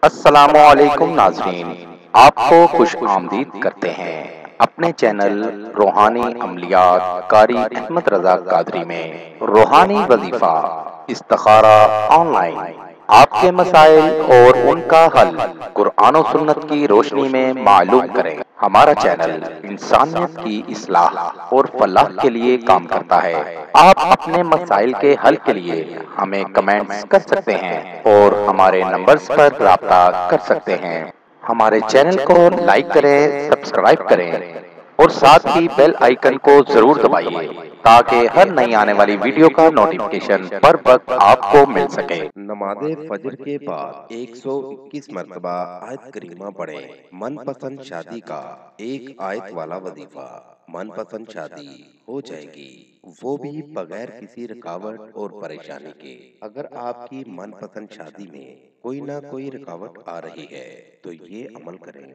السلام علیکم ناظرین، آپ کو خوش آمدید کرتے ہیں اپنے چینل روحانی عملیات قاری احمد رضا قادری میں۔ روحانی وظیفہ استخارہ آن لائن، آپ کے مسائل اور ان کا حل قرآن و سنت کی روشنی میں معلوم کریں۔ ہمارا چینل انسانیت کی اصلاح اور فلاح کے لیے کام کرتا ہے۔ آپ اپنے مسائل کے حل کے لیے ہمیں کمنٹس کر سکتے ہیں اور ہمارے نمبرز پر رابطہ کر سکتے ہیں۔ ہمارے چینل کو لائک کریں، سبسکرائب کریں اور ساتھ ہی بیل آئیکن کو ضرور دبائیے تاکہ ہر نئی آنے والی ویڈیو کا نوٹیفیکیشن پر وقت آپ کو مل سکے۔ نماز فجر کے بعد 121 مرتبہ آیت کریمہ پڑھیں۔ من پسند شادی کا ایک آیت والا وظیفہ من پسند شادی ہو جائے گی، وہ بھی بغیر کسی رکاوٹ اور پریشانی کے۔ اگر آپ کی من پسند شادی میں کوئی نہ کوئی رکاوٹ آ رہی ہے تو یہ عمل کریں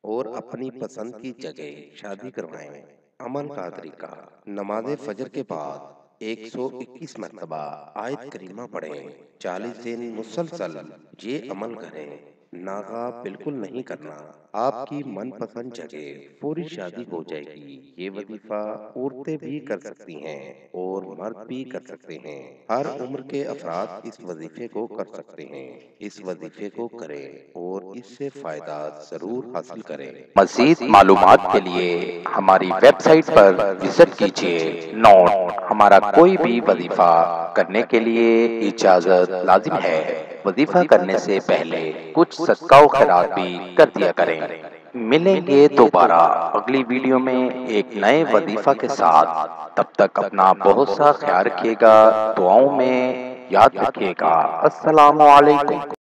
اور اپنی پسند کی جگہ شادی کروائیں۔ عمل کا طریقہ: نماز فجر کے بعد 121 مرتبہ آیت کریمہ پڑھیں، 40 دن مسلسل یہ عمل کریں۔ ناغہ بالکل نہیں کرنا، آپ کی من پسند جگہ پوری شادی ہو جائے گی۔ یہ وظیفہ عورتیں بھی کر سکتی ہیں اور مرد بھی کر سکتے ہیں۔ ہر عمر کے افراد اس وظیفے کو کر سکتے ہیں۔ اس وظیفے کو کریں اور اس سے فائدہ ضرور حاصل کریں۔ مزید معلومات کے لیے ہماری ویب سائٹ پر وزٹ کیجیے۔ نوٹ: ہمارا کوئی بھی وظیفہ کرنے کے لیے اجازت لازم ہے۔ وظیفہ کرنے سے پہلے کچھ صدقہ و خیرات بھی کر دیا کریں۔ ملیں گے دوبارہ اگلی ویڈیو میں ایک نئے وظیفہ کے ساتھ۔ تب تک اپنا بہت سا خیال رکھیے گا، دعاؤں میں یاد رکھیے گا۔ السلام علیکم۔